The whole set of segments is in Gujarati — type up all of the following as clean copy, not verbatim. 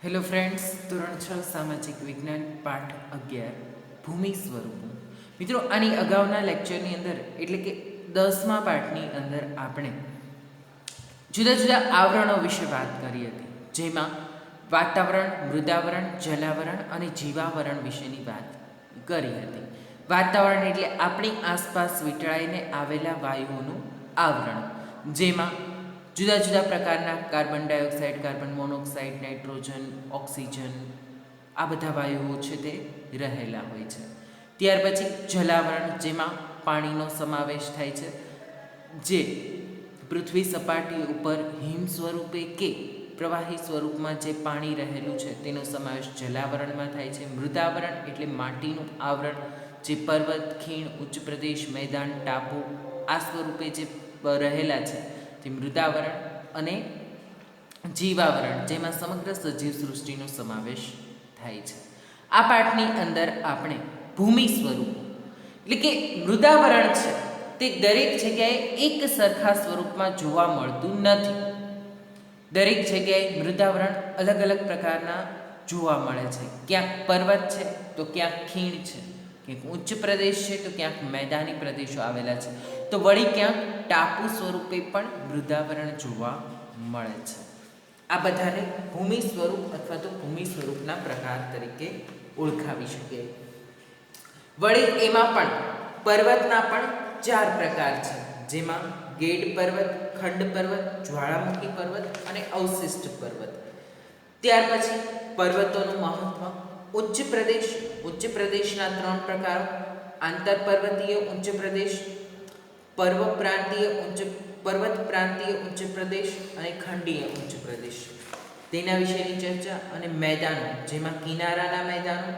હેલો ફ્રેન્ડ્સ, ધોરણ 6 સામાજિક વિજ્ઞાન પાઠ 11 ભૂમિ સ્વરૂપો. મિત્રો, આની અગાઉના લેક્ચરની અંદર એટલે કે 10મા પાઠની અંદર આપણે જુદા જુદા આવરણો વિશે વાત કરી હતી, જેમાં વાતાવરણ, મૃદાવરણ, જલાવરણ અને જીવાવરણ વિશેની વાત કરી હતી. વાતાવરણ એટલે આપણી આસપાસ વીંટળાઈને આવેલા વાયુઓનું આવરણ, જેમાં જુદા જુદા પ્રકારના carbon dioxide, carbon monoxide, nitrogen, oxygen, આ બધા વાયુઓ છે તે રહેલા હોય છે. ત્યાર પછી જલાવરણ, જેમાં પાણીનો સમાવેશ થાય છે, જે પૃથ્વી સપાટી ઉપર હિમ સ્વરૂપે કે પ્રવાહી સ્વરૂપમાં જે પાણી રહેલું છે તેનો સમાવેશ જલાવરણમાં થાય છે. મૃદાવરણ એટલે માટીનું આવરણ, જે પર્વત, ખીણ, ઉચ્ચ પ્રદેશ, મેદાન, ટાપુ આ સ્વરૂપે જે રહેલા છે તે મૃદાવરણ. અને જીવાવરણ, જેમાં સમગ્ર સજીવ સૃષ્ટિનો સમાવેશ થાય છે. આ પાઠની અંદર આપણે ભૂમિ સ્વરૂપો એટલે કે મૃદાવરણ છે તે દરેક જગ્યાએ એક સરખા સ્વરૂપમાં જોવા મળતું નથી. દરેક જગ્યાએ મૃદાવરણ અલગ અલગ પ્રકારના જોવા મળે છે. ક્યાંક પર્વત છે તો ક્યાંક ખીણ છે, ક્યાંક ઉચ્ચ પ્રદેશ છે તો ક્યાંક મેદાની પ્રદેશો આવેલા છે, તો વળી ક્યાંક ટાપુ સ્વરૂપે પણ મૃદાવરણ જોવા મળે છે. આ બધાને ભૂમિ સ્વરૂપ અથવા તો ભૂમિ સ્વરૂપના પ્રકાર તરીકે ઓળખાવી શકીએ. વળી એમાં પણ પર્વતના પણ 4 પ્રકાર છે, જેમાં ગેડ પર્વત, ખંડ પર્વત, જ્વાળામુખી પર્વત અને અવશિષ્ટ પર્વત. ત્યાર પછી પર્વતોનું મહત્વ. ઉચ્ચ પ્રદેશ, ઉચ્ચ પ્રદેશના 3 પ્રકારો: આંતર પર્વતીય ઉચ્ચ પ્રદેશ, પર્વત પ્રાંતીય ઉચ્ચ પ્રદેશ અને ખંડીય ઉચ્ચ પ્રદેશ. તેના વિશેની ચર્ચા. અને મેદાનો, જેમાં કિનારાના મેદાનો,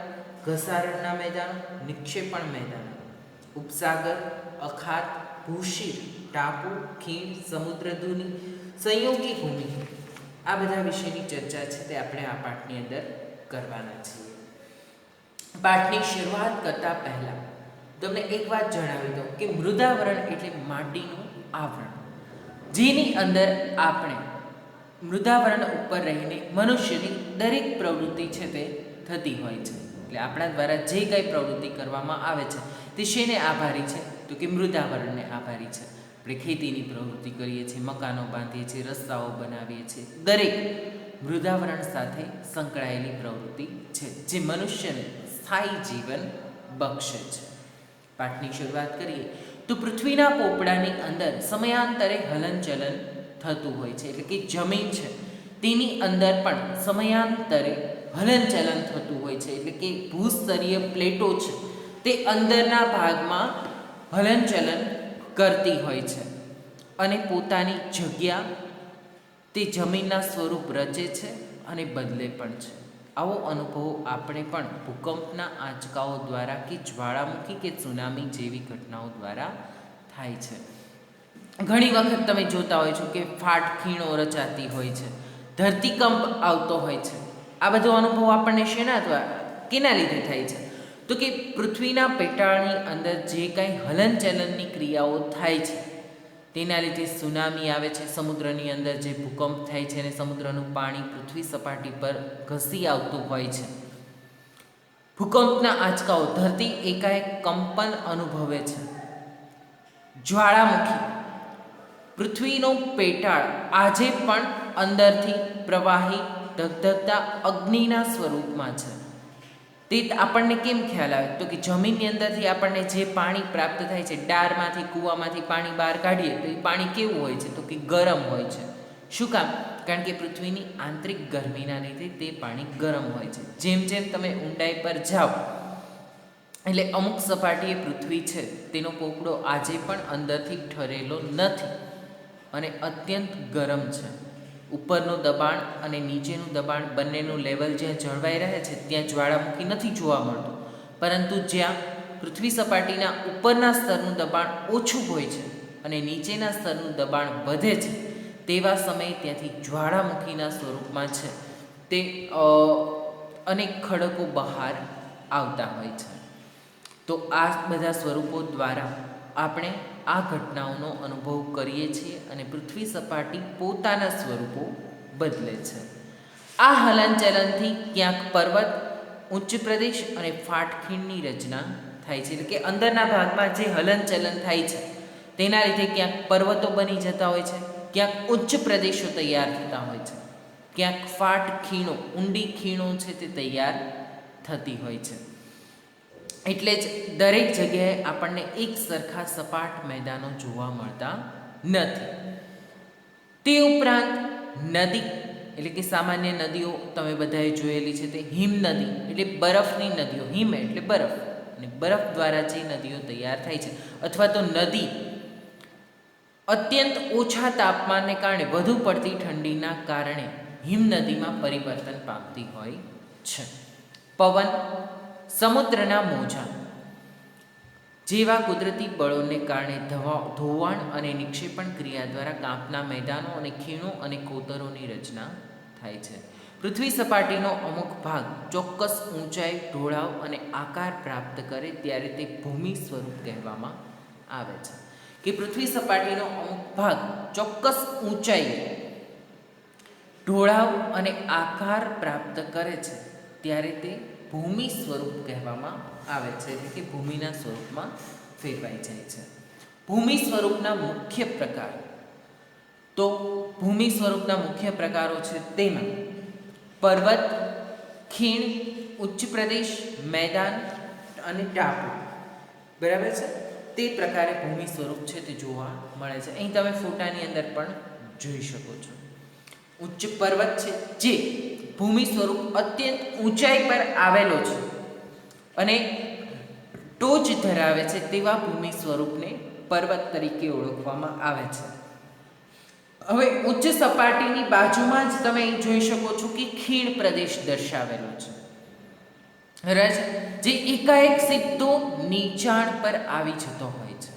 ઘસારણના મેદાનો, નિક્ષેપણ મેદાનો, ઉપસાગર, અખાત, ભૂશીર, ટાપુ, ખીણ, સમુદ્રધુની, સંયોગી ભૂમિ, આ બધા વિશેની ચર્ચા છે તે આપણે આ પાઠની અંદર કરવાના છીએ. પાઠની શરૂઆત કરતા પહેલા તમને એક વાત જણાવી દઉં કે મૃદાવરણ એટલે માટીનું આવરણ, જેની અંદર આપણે મૃદાવરણ ઉપર રહીને મનુષ્યની દરેક પ્રવૃત્તિ છે તે થતી હોય છે. એટલે આપણા દ્વારા જે કંઈ પ્રવૃત્તિ કરવામાં આવે છે તે શેને આભારી છે? તો કે મૃદાવરણને આભારી છે. આપણે ખેતીની પ્રવૃત્તિ કરીએ છીએ, મકાનો બાંધીએ છીએ, રસ્તાઓ બનાવીએ છીએ, દરેક મૃદાવરણ સાથે સંકળાયેલી પ્રવૃત્તિ છે, જે મનુષ્યને સ્થાયી જીવન બક્ષે છે. પાઠની શરૂઆત કરીએ તો પૃથ્વીના પોપડાની અંદર સમયાંતરે હલનચલન થતું હોય છે. એટલે કે જમીન છે તેની અંદર પણ સમયાંતરે હલનચલન થતું હોય છે. એટલે કે ભૂસ્તરીય પ્લેટો છે તે અંદરના ભાગમાં હલનચલન કરતી હોય છે અને પોતાની જગ્યા તે જમીનના સ્વરૂપ રચે છે અને બદલે પણ છે. આવો અનુભવ આપણે પણ ભૂકંપના આંચકાઓ દ્વારા કે જ્વાળામુખી કે સુનામી જેવી ઘટનાઓ દ્વારા થાય છે. ઘણી વખત તમે જોતા હોય છો કે ફાટ ખીણો રચાતી હોય છે, ધરતીકંપ આવતો હોય છે. આ બધો અનુભવ આપણને શેના દ્વારા, કેના લીધે થાય છે? તો કે પૃથ્વીના પેટાળની અંદર જે કાંઈ હલનચલનની ક્રિયાઓ થાય છે તેના લીધે સુનામી આવે છે. સમુદ્રની અંદર જે ભૂકંપ થાય છે અને સમુદ્રનું પાણી પૃથ્વી સપાટી પર ઘસી આવતું હોય છે. ભૂકંપના આંચકાઓ, ધરતી એકાએક કંપન અનુભવે છે. જ્વાળામુખી, પૃથ્વીનો પેટાળ આજે પણ અંદરથી પ્રવાહી ધગધગતા અગ્નિના સ્વરૂપમાં છે. તે આપણને કેમ ખ્યાલ આવે? તો કે જમીનની અંદરથી આપણને જે પાણી પ્રાપ્ત થાય છે, ડારમાંથી, કૂવામાંથી પાણી બહાર કાઢીએ તો એ પાણી કેવું હોય છે? તો કે ગરમ હોય છે. શું કામ? કારણ કે પૃથ્વીની આંતરિક ગરમીના લીધે તે પાણી ગરમ હોય છે. જેમ જેમ તમે ઊંડાઈ પર જાઓ એટલે અમુક સપાટીએ પૃથ્વી છે તેનો પોપડો આજે પણ અંદરથી ઠરેલો નથી અને અત્યંત ગરમ છે. ઉપરનું દબાણ અને નીચેનું દબાણ બંનેનું લેવલ જ્યાં જળવાઈ રહે છે ત્યાં જ્વાળામુખી નથી જોવા મળતું, પરંતુ જ્યાં પૃથ્વી સપાટીના ઉપરના સ્તરનું દબાણ ઓછું હોય છે અને નીચેના સ્તરનું દબાણ વધે છે તેવા સમયે ત્યાંથી જ્વાળામુખીના સ્વરૂપમાં છે તે અનેક ખડકો બહાર આવતા હોય છે. તો આ બધા સ્વરૂપો દ્વારા આપણે આ ઘટનાઓનો અનુભવ કરીએ છીએ અને પૃથ્વી સપાટી પોતાના સ્વરૂપો બદલે છે. આ હલનચલનથી ક્યાંક પર્વત, ઉચ્ચ પ્રદેશ અને ફાટખીણની રચના થાય છે. એટલે કે અંદરના ભાગમાં જે હલનચલન થાય છે તેના લીધે ક્યાંક પર્વતો બની જતા હોય છે, ક્યાંક ઉચ્ચ પ્રદેશો તૈયાર થતા હોય છે, ક્યાંક ફાટ ખીણો, ઊંડી ખીણો છે તે તૈયાર થતી હોય છે. એટલે જ દરેક જગ્યાએ આપણને એક સરખા સપાટ મેદાનો જોવા મળતા નથી. તે ઉપરાંત નદી એટલે કે સામાન્ય નદીઓ તમે બધાએ જોયેલી છે તે હિમ નદી એટલે બરફની નદીઓ, હિમ એટલે બરફ, અને બરફ દ્વારા જે નદીઓ તૈયાર થાય છે, અથવા તો નદી અત્યંત ઓછા તાપમાનને કારણે વધુ પડતી ઠંડીના કારણે હિમ નદીમાં પરિવર્તન પામતી હોય છે. પવન, સમુદ્રના મોજા જેવા કુદરતી બળોને કારણે ધોવાણ અને નિક્ષેપણ ક્રિયા દ્વારા કાંપના મેદાનો અને ખીણો અને કોતરોની રચના થાય છે. પૃથ્વી સપાટીનો અમુક ભાગ ચોક્કસ ઊંચાઈ, ઢોળાવ અને આકાર પ્રાપ્ત કરે ત્યારે તે ભૂમિ સ્વરૂપ કહેવામાં આવે છે. કે પૃથ્વી સપાટીનો અમુક ભાગ ચોક્કસ ઊંચાઈ, ઢોળાવ અને આકાર પ્રાપ્ત કરે છે ત્યારે તે ભૂમિ સ્વરૂપ કહેવામાં આવે છે. એટલે કે ભૂમિના સ્વરૂપમાં ફેરવાઈ જાય છે. ભૂમિ સ્વરૂપના મુખ્ય પ્રકાર, તો ભૂમિ સ્વરૂપના મુખ્ય પ્રકારો છે તેમાં પર્વત, ખીણ, ઉચ્ચ પ્રદેશ, મેદાન અને ટાપુ. બરાબર છે. તે પ્રકારે ભૂમિ સ્વરૂપ છે તે જોવા મળે છે. અહીં તમે ફોટાની અંદર પણ જોઈ શકો છો. ઉચ્ચ પર્વત છે જે ભૂમિ સ્વરૂપ અત્યંત ઊંચાઈ પર આવેલો છે અને ટોચ ધરાવે છે તેવા ભૂમિ સ્વરૂપને પર્વત તરીકે ઓળખવામાં આવે છે. હવે ઉચ્ચ સપાટીની બાજુમાં જ તમે જોઈ શકો છો કે ખીણ પ્રદેશ દર્શાવેલો છે, જે એકાએક સીધો નીચાણ પર આવી જતો હોય છે.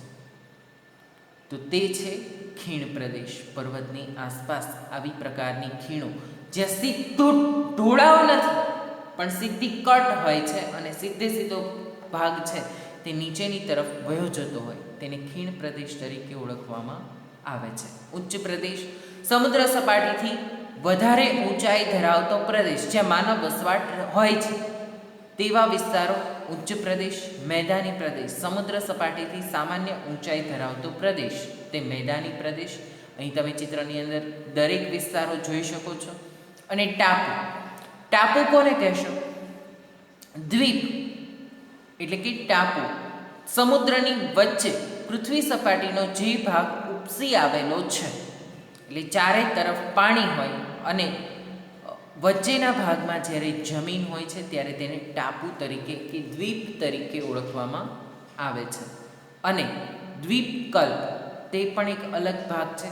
તો તે છે ખીણ પ્રદેશ. પર્વતની આસપાસ આવી પ્રકારની ખીણો જ્યાં સીધો ઢોળાવ નથી પણ સીધી કટ હોય છે અને સીધો ભાગ છે તે નીચેની તરફ વયો જતો હોય તેને ખીણ પ્રદેશ તરીકે ઓળખવામાં આવે છે. ઉચ્ચ પ્રદેશ સમુદ્ર સપાટીથી વધારે ઊંચાઈ ધરાવતો પ્રદેશ જ્યાં માનવ વસવાટ હોય છે તેવા વિસ્તારો ઉચ્ચ પ્રદેશ. મેદાની પ્રદેશ સમુદ્ર સપાટીથી સામાન્ય ઊંચાઈ ધરાવતો પ્રદેશ તે મેદાની પ્રદેશ. અહીં તમે ચિત્રની અંદર દરેક વિસ્તારો જોઈ શકો છો. અને ટાપુ, ટાપુ કોને કહેશો? દ્વીપ એટલે કે ટાપુ સમુદ્રની વચ્ચે પૃથ્વી સપાટીનો જે ભાગ ઉપસી આવેલો છે, એટલે ચારે તરફ પાણી હોય અને વચ્ચેના ભાગમાં જ્યારે જમીન હોય છે ત્યારે તેને ટાપુ તરીકે કે દ્વીપ તરીકે ઓળખવામાં આવે છે. અને દ્વીપકલ્પ તે પણ એક અલગ ભાગ છે.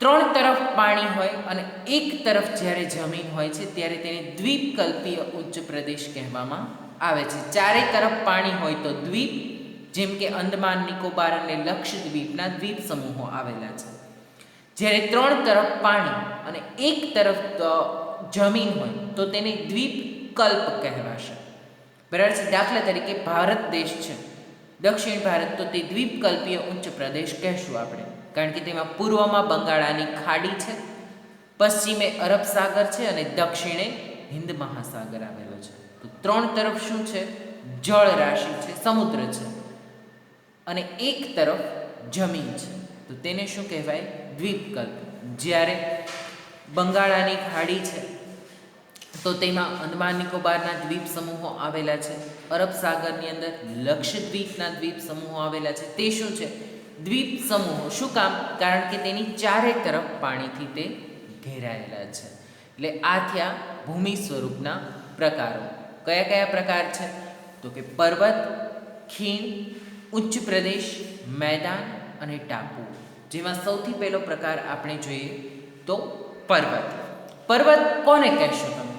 ત્રણ તરફ પાણી હોય અને એક તરફ જ્યારે જમીન હોય છે ત્યારે તેને દ્વીપકલ્પીય ઉચ્ચ પ્રદેશ કહેવામાં આવે છે. ચારે તરફ પાણી હોય તો દ્વીપ, જેમ કે અંદમાન, નિકોબાર અને લક્ષદ્વીપના દ્વીપ સમૂહો આવેલા છે. જ્યારે ત્રણ તરફ પાણી અને એક તરફ જમીન હોય તો તેને દ્વીપકલ્પ કહેવાશે. બરાબર છે. દાખલા તરીકે ભારત દેશ છે, દક્ષિણ ભારત, તો તે દ્વીપકલ્પીય ઉચ્ચ પ્રદેશ કહેશું આપણે, કારણ કે તેમાં પૂર્વમાં બંગાળાની ખાડી છે, પશ્ચિમે અરબ સાગર છે અને દક્ષિણે હિન્દ મહાસાગર આવેલો છે. તો ત્રણ તરફ શું છે? જળ રાશિ છે, સમુદ્ર છે, અને એક તરફ જમીન છે, તો તેને શું કહેવાય? દ્વીપકલ્પ. જ્યારે બંગાળાની ખાડી છે તો તેમાં અંદમાન નિકોબારના દ્વીપ સમૂહો આવેલા છે, અરબ સાગરની અંદર લક્ષદ્વીપના દ્વીપ સમૂહો આવેલા છે. તે શું છે? દ્વીપ સમૂહો. શું કામ? કારણ કે તેની ચારે તરફ પાણીથી તે ઘેરાયેલા છે. એટલે આ થયા ભૂમિ સ્વરૂપના પ્રકારો. કયા કયા પ્રકાર છે? તો કે પર્વત, ખીણ, ઉચ્ચ પ્રદેશ, મેદાન અને ટાપુ. જેમાં સૌથી પહેલો પ્રકાર આપણે જોઈએ તો પર્વત. પર્વત કોને કહેશો તમે?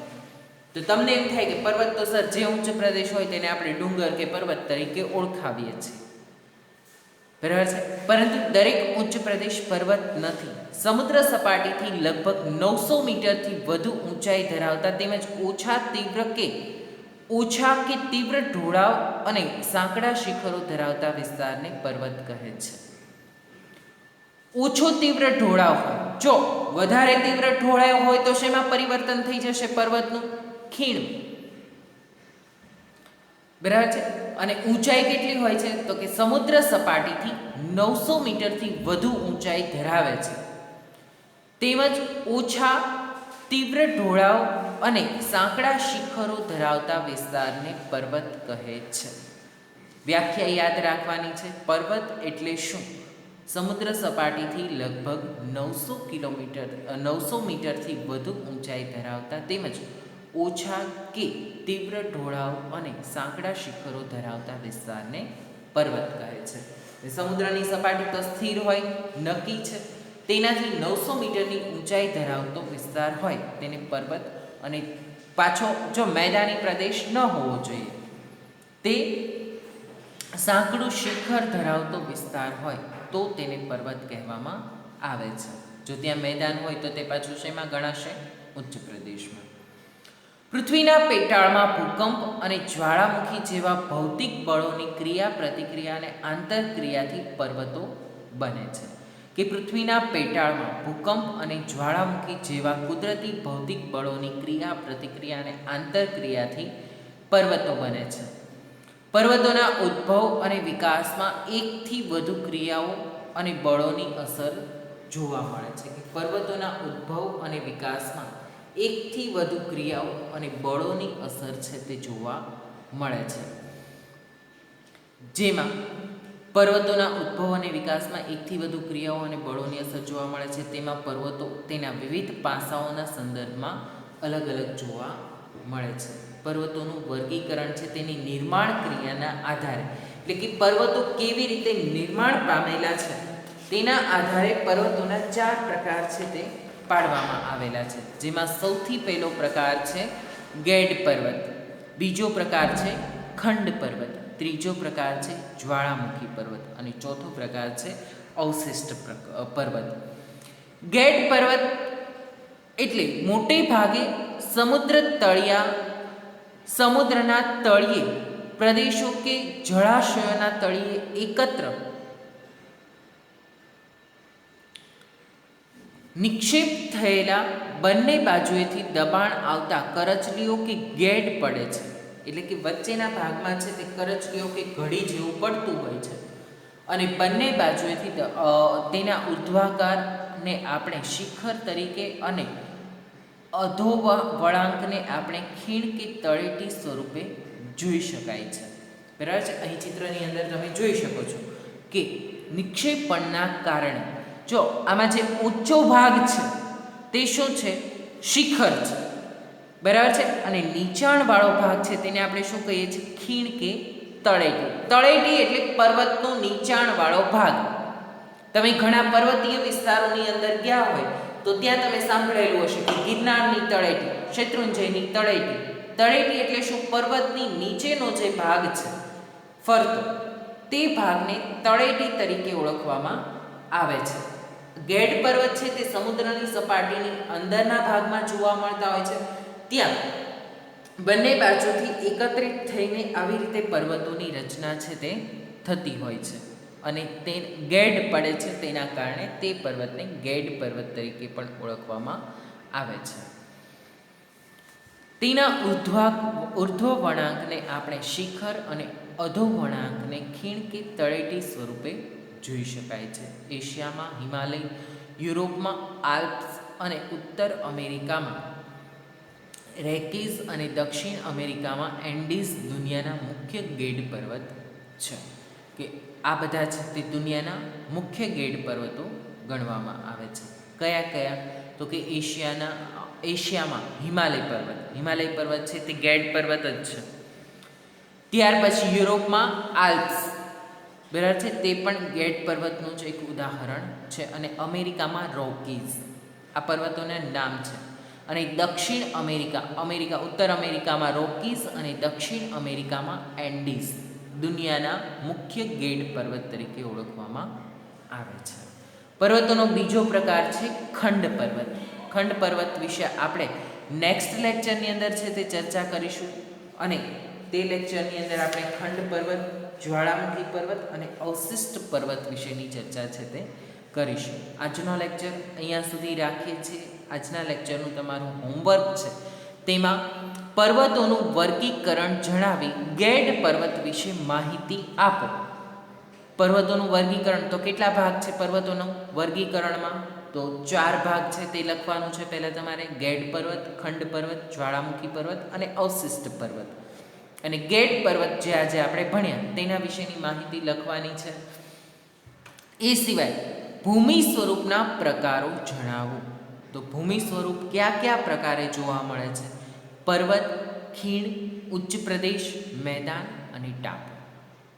તો તમને એમ થાય કે પર્વત તો સર જે ઉચ્ચ પ્રદેશ હોય તેને આપણે ડુંગર કે પર્વત તરીકે ઓળખાવીએ છીએ, બરાબર છે. પરંતુ દરેક ઉચ્ચ પ્રદેશ પર્વત નથી. સમુદ્ર સપાટીથી લગભગ 900 મીટરથી વધુ ઊંચાઈ ધરાવતા તેમજ ઓછા કે તીવ્ર ઢોળાવ અને સાંકડા શિખરો ધરાવતા વિસ્તારને પર્વત કહે છે. ઓછો તીવ્ર ઢોળાવ હોય, જો વધારે તીવ્ર ઢોળાવ હોય તો શેમાં પરિવર્તન થઈ જશે? પર્વતનું ખીણ, બરાબર છે. અને ઊંચાઈ કેટલી હોય છે? તો કે સમુદ્ર સપાટીથી 900 મીટરથી વધુ ઊંચાઈ ધરાવે છે. તેમજ ઓછા તીવ્ર ઢોળાવ અને સાંકડા શિખરો ધરાવતા વિસ્તારને પર્વત કહે છે. વ્યાખ્યા યાદ રાખવાની છે. પર્વત એટલે શું? સમુદ્ર સપાટીથી લગભગ 900 મીટરથી વધુ ઊંચાઈ ધરાવતા તેમજ ઓછા કે તીવ્ર ઢોળાવ અને સાંકડા શિખરો ધરાવતા વિસ્તારને પર્વત કહે છે. સમુદ્રની સપાટી તો સ્થિર હોય, નક્કી છે, તેનાથી 900 મીટરની ઊંચાઈ ધરાવતો વિસ્તાર હોય તેને પર્વત, અને પાછો જો મેદાની પ્રદેશ ન હોવો જોઈએ, તે સાંકડું શિખર ધરાવતો વિસ્તાર હોય તો તેને પર્વત કહેવામાં આવે છે. જો ત્યાં મેદાન હોય તો તે પાછું શેમાં ગણાશે? ઉચ્ચ પ્રદેશમાં. પૃથ્વીના પેટાળમાં ભૂકંપ અને જ્વાળામુખી જેવા ભૌતિક બળોની ક્રિયા પ્રતિક્રિયા અને આંતરક્રિયાથી પર્વતો બને છે. કે પૃથ્વીના પેટાળમાં ભૂકંપ અને જ્વાળામુખી જેવા કુદરતી ભૌતિક બળોની ક્રિયા પ્રતિક્રિયા અને આંતરક્રિયાથી પર્વતો બને છે. પર્વતોના ઉદ્ભવ અને વિકાસમાં એકથી વધુ ક્રિયાઓ અને બળોની અસર જોવા મળે છે. કે પર્વતોના ઉદ્ભવ અને વિકાસમાં એકથી વધુ ક્રિયાઓ અને બળોની અસર છે તે જોવા મળે છે. જેમાં પર્વતોના ઉદ્ભવ અને વિકાસમાં એકથી વધુ ક્રિયાઓ અને બળોની અસર જોવા મળે છે. તેમાં પર્વતો તેના વિવિધ પાસાઓના સંદર્ભમાં અલગ અલગ જોવા મળે છે. પર્વતોનું વર્ગીકરણ છે તેની નિર્માણ ક્રિયાના આધારે, એટલે કે પર્વતો કેવી રીતે નિર્માણ પામેલા છે તેના આધારે પર્વતોના 4 પ્રકાર છે તે પાડવામાં આવેલા છે. જેમાં સૌથી પહેલો પ્રકાર છે ગેડ પર્વત, બીજો પ્રકાર છે ખંડ પર્વત, ત્રીજો પ્રકાર છે જ્વાળામુખી પર્વત અને ચોથો પ્રકાર છે અવશિષ્ટ પર્વત. ગેડ પર્વત એટલે મોટે ભાગે સમુદ્રના તળિયે પ્રદેશો કે જળાશયોના તળિયે એકત્ર નિક્ષેપ થયેલા બંને બાજુએથી દબાણ આવતા કરચલીઓ કે ગેડ પડે છે. એટલે કે વચ્ચેના ભાગમાં છે તે કરચલીઓ કે ઘડી જેવું પડતું હોય છે અને બંને બાજુએથી તેના ઉર્ધ્વાકારને આપણે શિખર તરીકે અને અધો વળાંકને આપણે ખીણ કે તળેટી સ્વરૂપે જોઈ શકાય છે. બરાબર છે. અહીં ચિત્રની અંદર તમે જોઈ શકો છો કે નિક્ષેપણના કારણે જો આમાં જે ઊંચો ભાગ છે તે શું છે? શિખર છે, બરાબર છે. અને નીચાણવાળો ભાગ છે તેને આપણે શું કહીએ છીએ? ખીણ કે તળેટી. તળેટી એટલે પર્વતનો નીચાણવાળો ભાગ. તમે ઘણા પર્વતીય વિસ્તારોની અંદર ગયા હોય તો ત્યાં તમે સાંભળેલું હશે કે ગિરનારની તળેટી, શેત્રુંજયની તળેટી. તળેટી એટલે શું? પર્વતની નીચેનો જે ભાગ છે ફરતો, તે ભાગને તળેટી તરીકે ઓળખવામાં આવે છે. ગેડ પર્વત છે તે સમુદ્રની સપાટીની અંદરના ભાગમાં જોવા મળતા હોય છે. ત્યાં બંને બાજુથી એકત્રિત થઈને આવી રીતે પર્વતોની રચના છે તે થતી હોય છે અને તે ગેડ પડે છે, તેના કારણે તે પર્વતને ગેડ પર્વત તરીકે પણ ઓળખવામાં આવે છે. તેના ઉર્ધ્વ વળાંકને આપણે શિખર અને અધો વળાંકને ખીણ કે તળેટી સ્વરૂપે જોઈ શકાય છે. એશિયામાં હિમાલય, યુરોપમાં આલ્પ્સ અને ઉત્તર અમેરિકામાં રેકીઝ અને દક્ષિણ અમેરિકામાં એન્ડીઝ દુનિયાના મુખ્ય ગેડ પર્વત છે. કે આ બધા છે તે દુનિયાના મુખ્ય ગેડ પર્વતો ગણવામાં આવે છે. કયા કયા? તો કે એશિયામાં હિમાલય પર્વત છે તે ગેડ પર્વત જ છે. ત્યાર પછી યુરોપમાં આલ્પ્સ, બરાબર છે, તે પણ ગેડ પર્વતનું જ એક ઉદાહરણ છે. અને અમેરિકામાં રોકીઝ, આ પર્વતોના નામ છે. અને દક્ષિણ અમેરિકા ઉત્તર અમેરિકામાં રોકીઝ અને દક્ષિણ અમેરિકામાં એન્ડીઝ દુનિયાના મુખ્ય ગેડ પર્વત તરીકે ઓળખવામાં આવે છે. પર્વતોનો બીજો પ્રકાર છે ખંડ પર્વત. ખંડ પર્વત વિશે આપણે નેક્સ્ટ લેક્ચરની અંદર છે તે ચર્ચા કરીશું અને તે લેક્ચરની અંદર આપણે ખંડ પર્વત, જ્વાળામુખી પર્વત અને અવશિષ્ટ પર્વત વિશેની ચર્ચા છે તે કરીશું. આજનો લેક્ચર અહીંયા સુધી રાખીએ છીએ. આજના લેક્ચરનું તમારું હોમવર્ક છે તેમાં પર્વતોનું વર્ગીકરણ જણાવી ગેડ પર્વત વિશે માહિતી આપો. પર્વતોનું વર્ગીકરણ તો કેટલા ભાગ છે પર્વતોનું વર્ગીકરણમાં? તો 4 ભાગ છે તે લખવાનું છે. પહેલાં તમારે ગેડ પર્વત, ખંડ પર્વત, જ્વાળામુખી પર્વત અને અવશિષ્ટ પર્વત. અને ગેડ પર્વત જે આજે આપણે ભણ્યા તેના વિશેની માહિતી લખવાની છે. એ સિવાય ભૂમિ સ્વરૂપના પ્રકારો જણાવો. તો ભૂમિ સ્વરૂપ કયા કયા પ્રકારે જોવા મળે છે? પર્વત, ખીણ, ઉચ્ચ પ્રદેશ, મેદાન અને ટાપુ.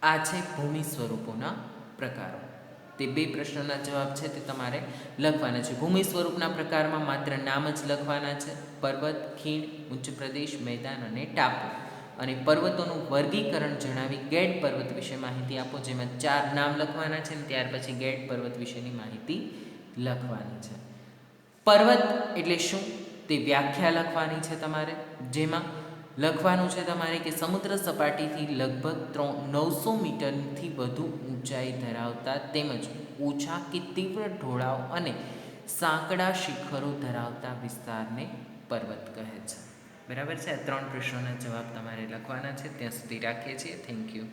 આ છે ભૂમિ સ્વરૂપોના પ્રકારો. તે 2 પ્રશ્નોના જવાબ છે તે તમારે લખવાના છે. ભૂમિ સ્વરૂપના પ્રકારમાં માત્ર નામ જ લખવાના છે: પર્વત, ખીણ, ઉચ્ચ પ્રદેશ, મેદાન અને ટાપુ. અને પર્વતોનું વર્ગીકરણ જણાવી ગેડ પર્વત વિશે માહિતી આપો, જેમાં 4 નામ લખવાના છે અને ત્યાર પછી ગેડ પર્વત વિશેની માહિતી લખવાની છે. પર્વત એટલે શું તે વ્યાખ્યા લખવાની છે તમારે, જેમાં લખવાનું છે તમારે કે સમુદ્ર સપાટીથી લગભગ 900 મીટરથી વધુ ઊંચાઈ ધરાવતા તેમજ ઓછા કે તીવ્ર ઢોળાવ અને સાંકડા શિખરો ધરાવતા વિસ્તારને પર્વત કહે છે. બરાબર છે. આ 3 પ્રશ્નોના જવાબ તમારે લખવાના છે. ત્યાં સુધી રાખીએ છીએ. Thank you.